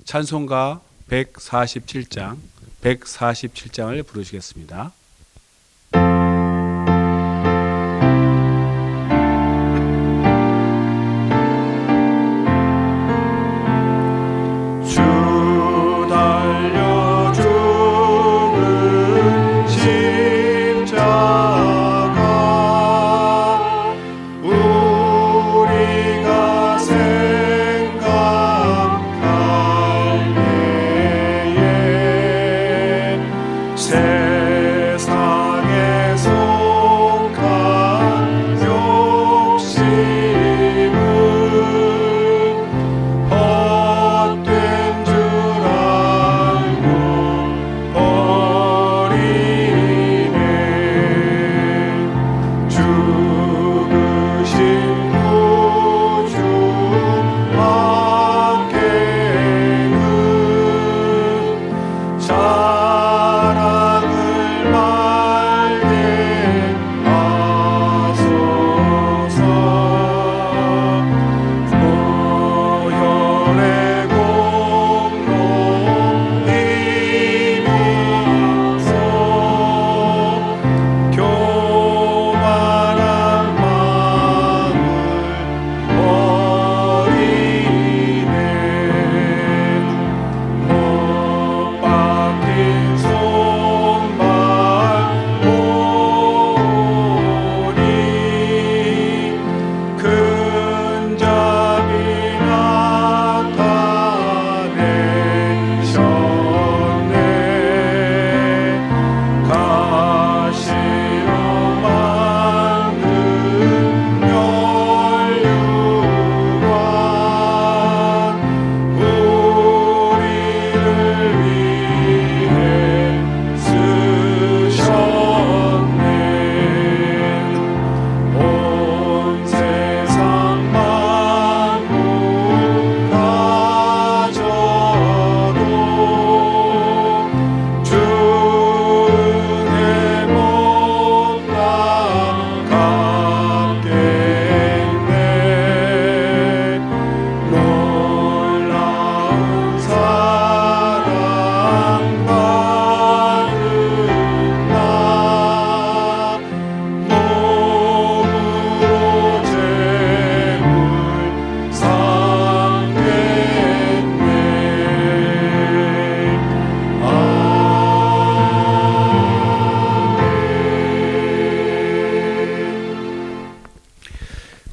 찬송가 147장을 부르시겠습니다.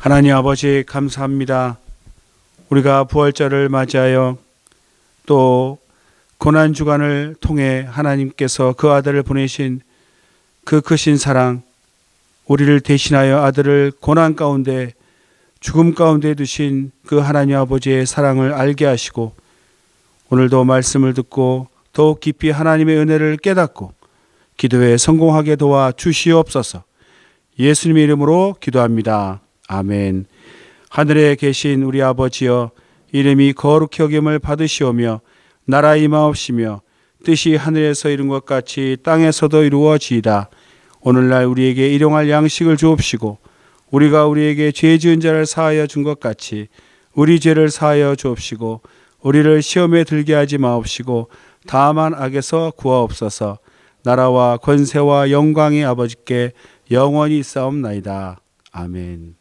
하나님 아버지 감사합니다. 우리가 부활절을 맞이하여 또 고난주간을 통해 하나님께서 그 아들을 보내신 그 크신 사랑, 우리를 대신하여 아들을 고난 가운데 죽음 가운데 두신 그 하나님 아버지의 사랑을 알게 하시고 오늘도 말씀을 듣고 더욱 깊이 하나님의 은혜를 깨닫고 기도에 성공하게 도와 주시옵소서. 예수님의 이름으로 기도합니다. 아멘. 하늘에 계신 우리 아버지여, 이름이 거룩히 여김을 받으시오며 나라 임하옵시며 뜻이 하늘에서 이룬 것 같이 땅에서도 이루어지이다. 오늘날 우리에게 일용할 양식을 주옵시고 우리가 우리에게 죄 지은 자를 사하여 준 것 같이 우리 죄를 사하여 주옵시고 우리를 시험에 들게 하지 마옵시고 다만 악에서 구하옵소서. 나라와 권세와 영광이 아버지께 영원히 있사옵나이다. 아멘.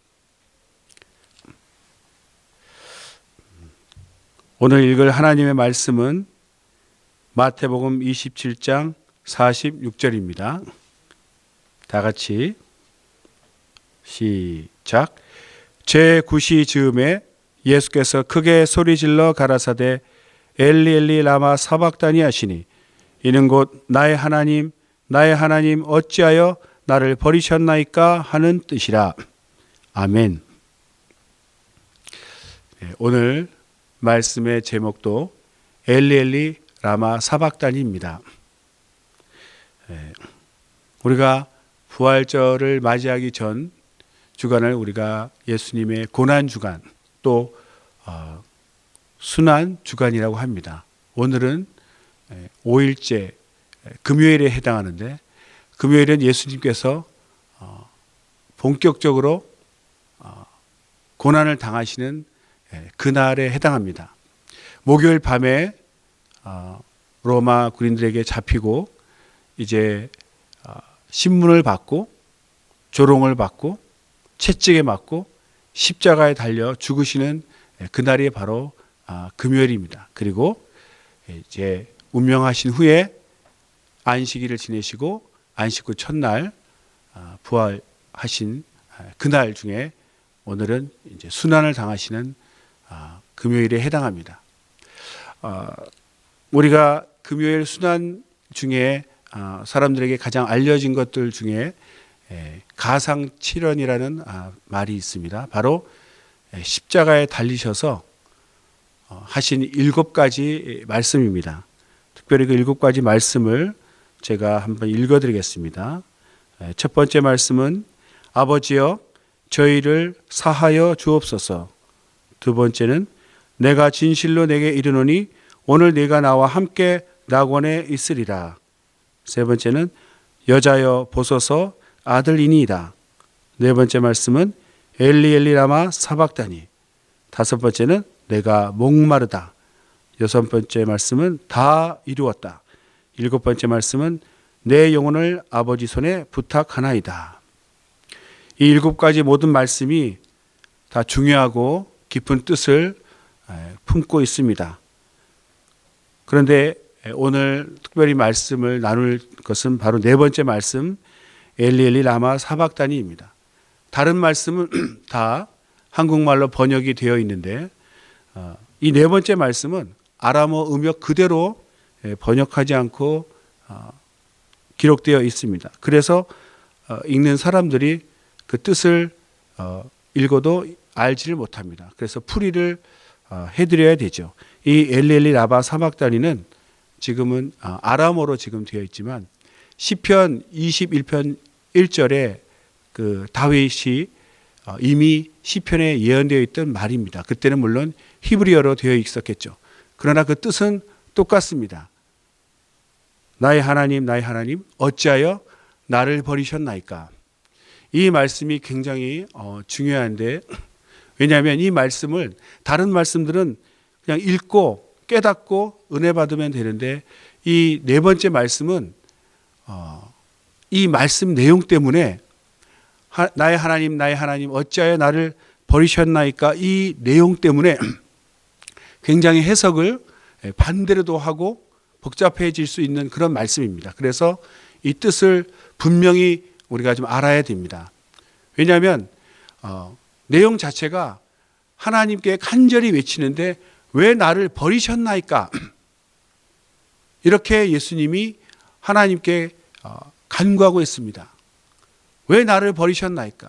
오늘 읽을 하나님의 말씀은 마태복음 27장 46절입니다. 다 같이 시작. 제9시 즈음에 예수께서 크게 소리질러 가라사대 엘리 엘리 라마 사박다니 하시니 이는 곧 나의 하나님 어찌하여 나를 버리셨나이까 하는 뜻이라. 아멘. 오늘 말씀의 제목도 엘리 엘리 라마 사박다니입니다. 우리가 부활절을 맞이하기 전 주간을 우리가 예수님의 고난주간 또 순환주간이라고 합니다. 오늘은 5일째 금요일에 해당하는데 금요일은 예수님께서 본격적으로 고난을 당하시는 그날에 해당합니다. 목요일 밤에 로마 군인들에게 잡히고 이제 신문을 받고 조롱을 받고 채찍에 맞고 십자가에 달려 죽으시는 그날이 바로 금요일입니다. 그리고 이제 운명하신 후에 안식일을 지내시고 안식 후 첫날 부활하신 그날 중에 오늘은 이제 순환을 당하시는 금요일에 해당합니다. 우리가 금요일 순환 중에 사람들에게 가장 알려진 것들 중에 가상칠언이라는 말이 있습니다. 바로 십자가에 달리셔서 하신 7가지 말씀입니다. 특별히 그 7가지 말씀을 제가 한번 읽어드리겠습니다. 첫 번째 말씀은 아버지여 저희를 사하여 주옵소서. 두 번째는 내가 진실로 내게 이르노니 오늘 네가 나와 함께 낙원에 있으리라. 세 번째는 여자여 보소서 아들이니이다. 네 번째 말씀은 엘리 엘리 라마 사박다니. 다섯 번째는 내가 목마르다. 여섯 번째 말씀은 다 이루었다. 일곱 번째 말씀은 내 영혼을 아버지 손에 부탁하나이다. 이 7가지 모든 말씀이 다 중요하고 깊은 뜻을 품고 있습니다. 그런데 오늘 특별히 말씀을 나눌 것은 바로 네 번째 말씀 엘리 엘리 라마 사박다니입니다. 다른 말씀은 다 한국말로 번역이 되어 있는데 이 네 번째 말씀은 아람어 음역 그대로 번역하지 않고 기록되어 있습니다. 그래서 읽는 사람들이 그 뜻을 읽어도 알지를 못합니다. 그래서 풀이를 해드려야 되죠. 이 엘리엘리 라바 사박다니는 지금은 아람어로 지금 되어 있지만 시편 21편 1절에 그 다윗이 이미 시편에 예언되어 있던 말입니다. 그때는 물론 히브리어로 되어 있었겠죠. 그러나 그 뜻은 똑같습니다. 나의 하나님 나의 하나님 어찌하여 나를 버리셨나이까. 이 말씀이 굉장히 중요한데 왜냐하면 이 말씀을 다른 말씀들은 그냥 읽고 깨닫고 은혜 받으면 되는데 이 네 번째 말씀은 이 말씀 내용 때문에 나의 하나님 어찌하여 나를 버리셨나이까 이 내용 때문에 굉장히 해석을 반대로도 하고 복잡해질 수 있는 그런 말씀입니다. 그래서 이 뜻을 분명히 우리가 좀 알아야 됩니다. 왜냐하면 내용 자체가 하나님께 간절히 외치는데 왜 나를 버리셨나이까 이렇게 예수님이 하나님께 간구하고 있습니다. 왜 나를 버리셨나이까?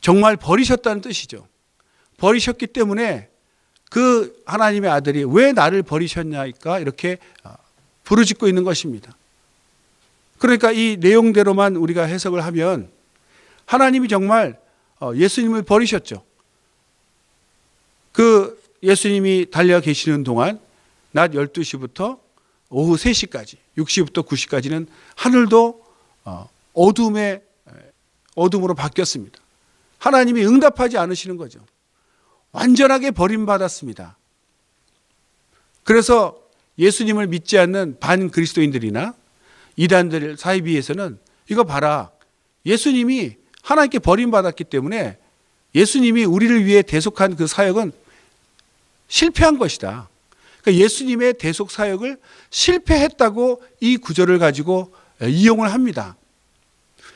정말 버리셨다는 뜻이죠. 버리셨기 때문에 그 하나님의 아들이 왜 나를 버리셨나이까 이렇게 부르짖고 있는 것입니다. 그러니까 이 내용대로만 우리가 해석을 하면 하나님이 정말 예수님을 버리셨죠. 그 예수님이 달려 계시는 동안 낮 12시부터 오후 3시까지 6시부터 9시까지는 하늘도 어둠으로 바뀌었습니다. 하나님이 응답하지 않으시는 거죠. 완전하게 버림받았습니다. 그래서 예수님을 믿지 않는 반그리스도인들이나 이단들 사이비에서는 이거 봐라. 예수님이 하나님께 버림받았기 때문에 예수님이 우리를 위해 대속한 그 사역은 실패한 것이다. 그러니까 예수님의 대속 사역을 실패했다고 이 구절을 가지고 이용을 합니다.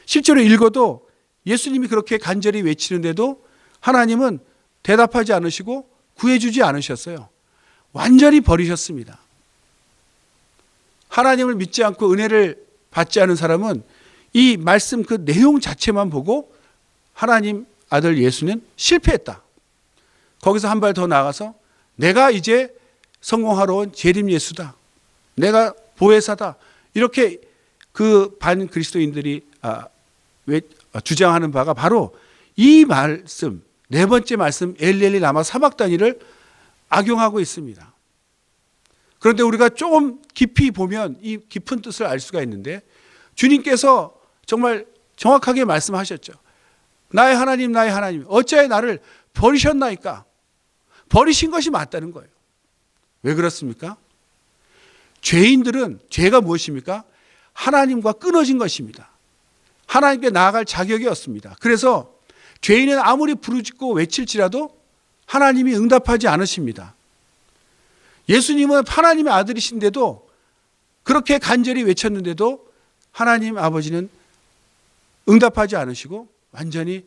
실제로 읽어도 예수님이 그렇게 간절히 외치는데도 하나님은 대답하지 않으시고 구해주지 않으셨어요. 완전히 버리셨습니다. 하나님을 믿지 않고 은혜를 받지 않은 사람은 이 말씀 그 내용 자체만 보고 하나님 아들 예수는 실패했다. 거기서 한 발 더 나아가서 내가 이제 성공하러 온 재림 예수다. 내가 보혜사다. 이렇게 그 반그리스도인들이 주장하는 바가 바로 이 말씀, 네 번째 말씀 엘리엘리 라마 사박다니를 악용하고 있습니다. 그런데 우리가 조금 깊이 보면 이 깊은 뜻을 알 수가 있는데 주님께서 정말 정확하게 말씀하셨죠. 나의 하나님 어찌하여 나를 버리셨나이까. 버리신 것이 맞다는 거예요. 왜 그렇습니까? 죄인들은 죄가 무엇입니까? 하나님과 끊어진 것입니다. 하나님께 나아갈 자격이 없습니다. 그래서 죄인은 아무리 부르짖고 외칠지라도 하나님이 응답하지 않으십니다. 예수님은 하나님의 아들이신데도 그렇게 간절히 외쳤는데도 하나님 아버지는 응답하지 않으시고 완전히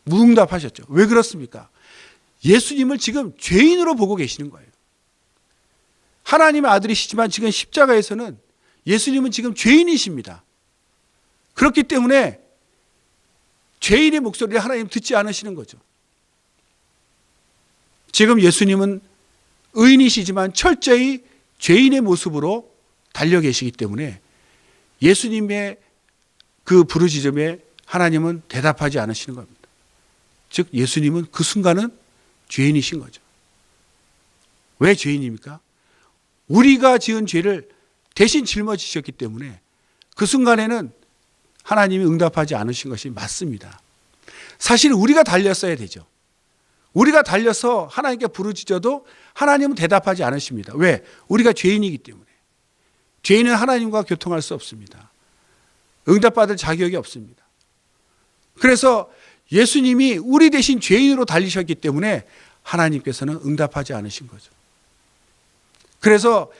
무응답하셨죠. 왜 그렇습니까? 예수님을 지금 죄인으로 보고 계시는 거예요. 하나님의 아들이시지만 지금 십자가에서는 예수님은 지금 죄인이십니다. 그렇기 때문에 죄인의 목소리를 하나님 듣지 않으시는 거죠. 지금 예수님은 의인이시지만 철저히 죄인의 모습으로 달려 계시기 때문에 예수님의 그 부르짖음에 하나님은 대답하지 않으시는 겁니다. 즉 예수님은 그 순간은 죄인이신 거죠. 왜 죄인입니까? 우리가 지은 죄를 대신 짊어지셨기 때문에 그 순간에는 하나님이 응답하지 않으신 것이 맞습니다. 사실 우리가 달렸어야 되죠. 우리가 달려서 하나님께 부르짖어도 하나님은 대답하지 않으십니다. 왜? 우리가 죄인이기 때문에. 죄인은 하나님과 교통할 수 없습니다. 응답받을 자격이 없습니다. 그래서 예수님이 우리 대신 죄인으로 달리셨기 때문에 하나님께서는 응답하지 않으신 거죠. 그래서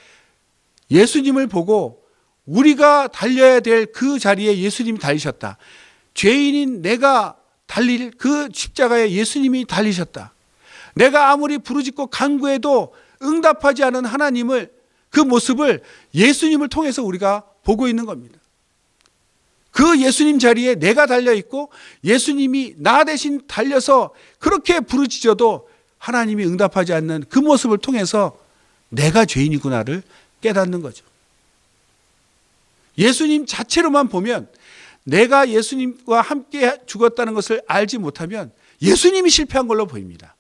예수님을 보고 우리가 달려야 될 그 자리에 예수님이 달리셨다. 죄인인 내가 달릴 그 십자가에 예수님이 달리셨다. 내가 아무리 부르짖고 간구해도 응답하지 않은 하나님을, 그 모습을 예수님을 통해서 우리가 보고 있는 겁니다. 그 예수님 자리에 내가 달려있고 예수님이 나 대신 달려서 그렇게 부르짖어도 하나님이 응답하지 않는 그 모습을 통해서 내가 죄인이구나를 깨닫는 거죠. 예수님 자체로만 보면, 내가 예수님과 함께 죽었다는 것을 알지 못하면 예수님이 실패한 걸로 보입니다.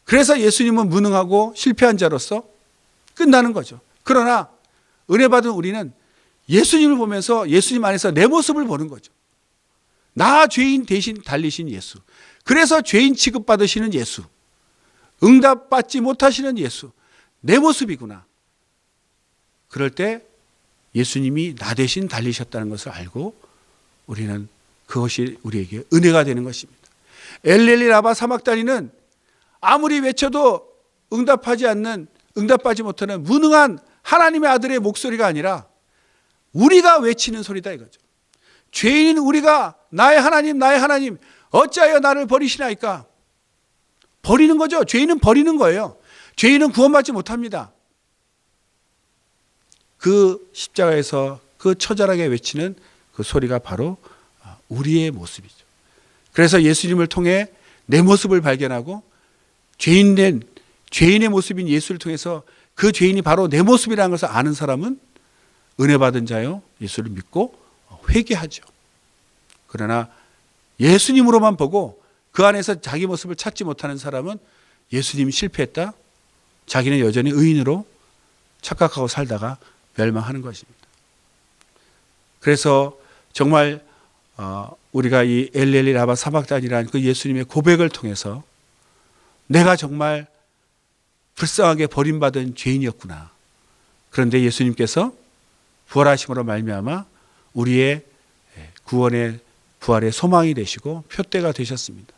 그래서 예수님은 무능하고 실패한 자로서 끝나는 거죠. 그러나 은혜 받은 우리는 예수님을 보면서 예수님 안에서 내 모습을 보는 거죠. 나 죄인 대신 달리신 예수. 그래서 죄인 취급받으시는 예수. 응답받지 못하시는 예수. 내 모습이구나. 그럴 때 예수님이 나 대신 달리셨다는 것을 알고 우리는 그것이 우리에게 은혜가 되는 것입니다. 엘렐리 라바 사막다니는 아무리 외쳐도 응답하지 못하는 무능한 하나님의 아들의 목소리가 아니라 우리가 외치는 소리다 이거죠. 죄인인 우리가 나의 하나님 어찌하여 나를 버리시나이까? 버리는 거죠. 죄인은 버리는 거예요. 죄인은 구원받지 못합니다. 그 십자가에서 그 처절하게 외치는 그 소리가 바로 우리의 모습이죠. 그래서 예수님을 통해 내 모습을 발견하고 죄인의 모습인 예수를 통해서 그 죄인이 바로 내 모습이라는 것을 아는 사람은 은혜 받은 자요, 예수를 믿고 회개하죠. 그러나 예수님으로만 보고 그 안에서 자기 모습을 찾지 못하는 사람은 예수님이 실패했다, 자기는 여전히 의인으로 착각하고 살다가 멸망하는 것입니다. 그래서 정말 우리가 이 엘렐리 라바 사막단이라는 그 예수님의 고백을 통해서 내가 정말 불쌍하게 버림받은 죄인이었구나. 그런데 예수님께서 부활하심으로 말미암아 우리의 구원의 부활의 소망이 되시고 표대가 되셨습니다.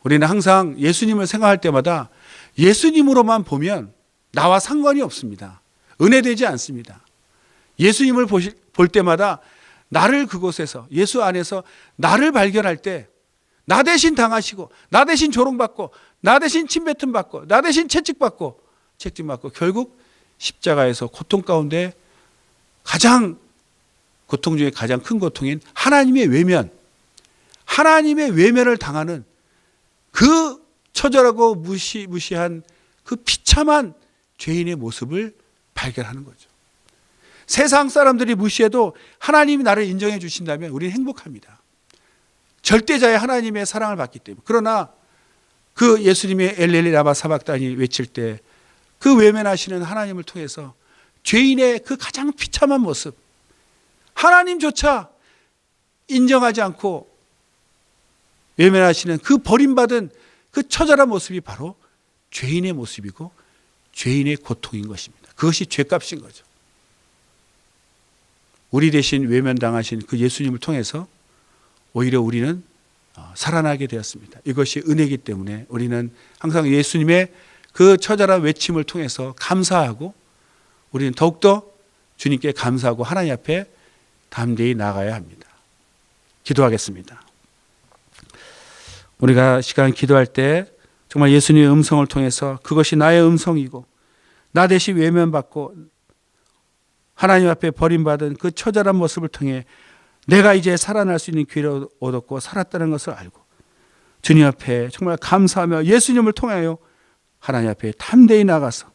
우리는 항상 예수님을 생각할 때마다 예수님으로만 보면 나와 상관이 없습니다. 은혜되지 않습니다. 예수님을 볼 때마다 나를 그곳에서, 예수 안에서 나를 발견할 때 나 대신 당하시고, 나 대신 조롱받고, 나 대신 침뱉음받고, 나 대신 채찍받고 결국 십자가에서 고통 가운데 고통 중에 가장 큰 고통인 하나님의 외면을 당하는 그 처절하고 무시한 그 비참한 죄인의 모습을 발견하는 거죠. 세상 사람들이 무시해도 하나님이 나를 인정해 주신다면 우리는 행복합니다. 절대자의 하나님의 사랑을 받기 때문에. 그러나 그 예수님의 엘렐리 라바 사박단이 외칠 때 그 외면하시는 하나님을 통해서 죄인의 그 가장 비참한 모습, 하나님조차 인정하지 않고 외면하시는 그 버림받은 그 처절한 모습이 바로 죄인의 모습이고 죄인의 고통인 것입니다. 그것이 죄값인 거죠. 우리 대신 외면당하신 그 예수님을 통해서 오히려 우리는 살아나게 되었습니다. 이것이 은혜이기 때문에 우리는 항상 예수님의 그 처절한 외침을 통해서 감사하고 우리는 더욱더 주님께 감사하고 하나님 앞에 담대히 나가야 합니다. 기도하겠습니다. 우리가 시간 기도할 때 정말 예수님의 음성을 통해서 그것이 나의 음성이고 나 대신 외면받고 하나님 앞에 버림받은 그 처절한 모습을 통해 내가 이제 살아날 수 있는 기회를 얻었고 살았다는 것을 알고 주님 앞에 정말 감사하며 예수님을 통하여 하나님 앞에 담대히 나가서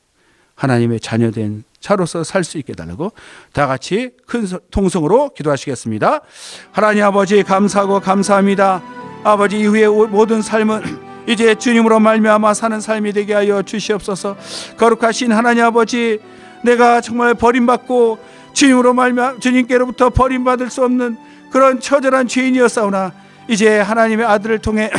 하나님의 자녀된 자로서 살 수 있게 해달라고 다 같이 큰 통성으로 기도하시겠습니다. 하나님 아버지 감사하고 감사합니다. 아버지 이후의 모든 삶은 이제 주님으로 말미암아 사는 삶이 되게 하여 주시옵소서. 거룩하신 하나님 아버지, 내가 정말 버림받고 주님으로 말미암아 주님께로부터 버림받을 수 없는 그런 처절한 죄인이었사오나 이제 하나님의 아들을 통해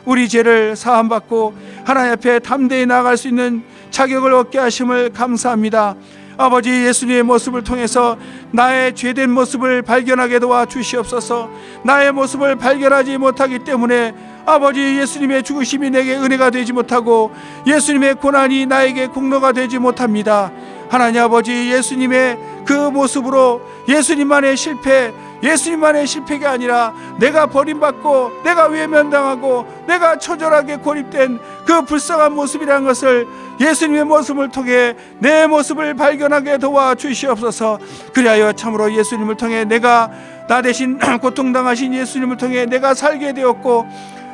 우리 죄를 사함받고 하나님 앞에 담대히 나아갈 수 있는 자격을 얻게 하심을 감사합니다. 아버지, 예수님의 모습을 통해서 나의 죄된 모습을 발견하게 도와 주시옵소서. 나의 모습을 발견하지 못하기 때문에 아버지, 예수님의 죽으심이 내게 은혜가 되지 못하고 예수님의 고난이 나에게 공로가 되지 못합니다. 하나님 아버지, 예수님의 그 모습으로 예수님만의 실패, 예수님만의 실패가 아니라 내가 버림받고 내가 외면당하고 내가 처절하게 고립된 그 불쌍한 모습이라는 것을 예수님의 모습을 통해 내 모습을 발견하게 도와 주시옵소서. 그리하여 참으로 예수님을 통해 내가 나 대신 고통당하신 예수님을 통해 내가 살게 되었고,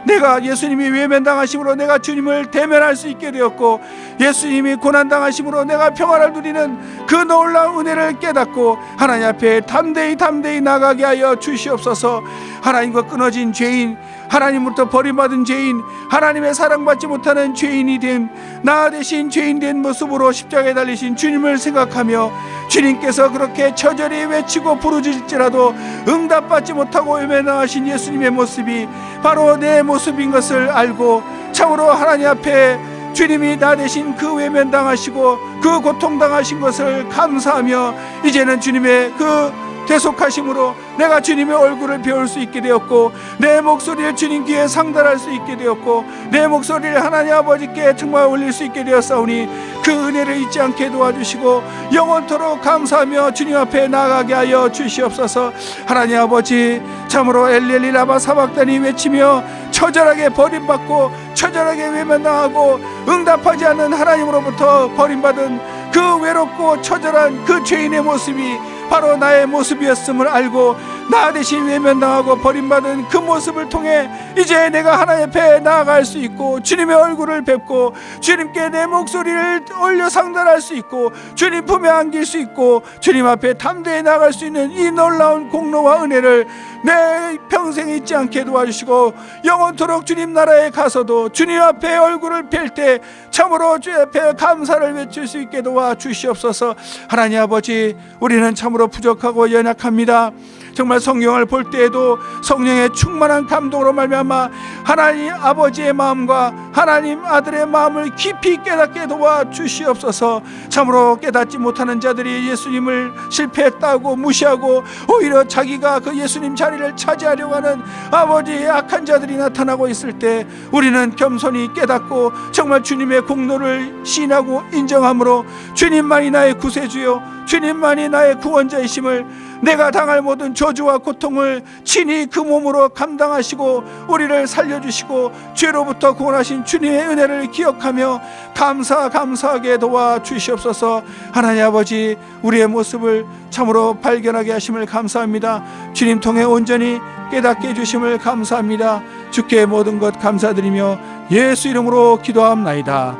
내가 예수님이 외면당하심으로 내가 주님을 대면할 수 있게 되었고, 예수님이 고난당하심으로 내가 평화를 누리는 그 놀라운 은혜를 깨닫고 하나님 앞에 담대히 나가게 하여 주시옵소서. 하나님과 끊어진 죄인, 하나님으로부터 버림받은 죄인, 하나님의 사랑받지 못하는 죄인이 된 나 대신 죄인 된 모습으로 십자가에 달리신 주님을 생각하며 주님께서 그렇게 처절히 외치고 부르짖을지라도 응답받지 못하고 외면하신 예수님의 모습이 바로 내 모습인 것을 알고 참으로 하나님 앞에 주님이 나 대신 그 외면당하시고 그 고통당하신 것을 감사하며 이제는 주님의 그 대속하심으로 내가 주님의 얼굴을 배울 수 있게 되었고, 내 목소리를 주님 귀에 상달할 수 있게 되었고, 내 목소리를 하나님 아버지께 정말 올릴 수 있게 되었사오니 그 은혜를 잊지 않게 도와주시고 영원토록 감사하며 주님 앞에 나아가게 하여 주시옵소서. 하나님 아버지, 참으로 엘리엘리 라마 사박단이 외치며 처절하게 버림받고 처절하게 외면당하고 응답하지 않는 하나님으로부터 버림받은 그 외롭고 처절한 그 죄인의 모습이 바로 나의 모습이었음을 알고 나 대신 외면당하고 버림받은 그 모습을 통해 이제 내가 하나님 앞에 나아갈 수 있고 주님의 얼굴을 뵙고 주님께 내 목소리를 올려 상달할 수 있고 주님 품에 안길 수 있고 주님 앞에 담대히 나아갈 수 있는 이 놀라운 공로와 은혜를 내 평생 잊지 않게 도와주시고 영원토록 주님 나라에 가서도 주님 앞에 얼굴을 뵐 때 참으로 주 앞에 감사를 외칠 수 있게 도와주시옵소서. 하나님 아버지, 우리는 참으로 부족하고 연약합니다. 정말 성경을 볼 때에도 성령의 충만한 감동으로 말미암아 하나님 아버지의 마음과 하나님 아들의 마음을 깊이 깨닫게 도와주시옵소서. 참으로 깨닫지 못하는 자들이 예수님을 실패했다고 무시하고 오히려 자기가 그 예수님 자리를 차지하려고 하는 아버지의 악한 자들이 나타나고 있을 때 우리는 겸손히 깨닫고 정말 주님의 공로를 시인하고 인정함으로 주님만이 나의 구세주요 주님만이 나의 구원자이심을, 내가 당할 모든 저주와 고통을 친히 그 몸으로 감당하시고 우리를 살려주시고 죄로부터 구원하신 주님의 은혜를 기억하며 감사하게 도와주시옵소서. 하나님 아버지, 우리의 모습을 참으로 발견하게 하심을 감사합니다. 주님 통해 온전히 깨닫게 해주심을 감사합니다. 주께 모든 것 감사드리며 예수 이름으로 기도합나이다.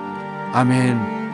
아멘.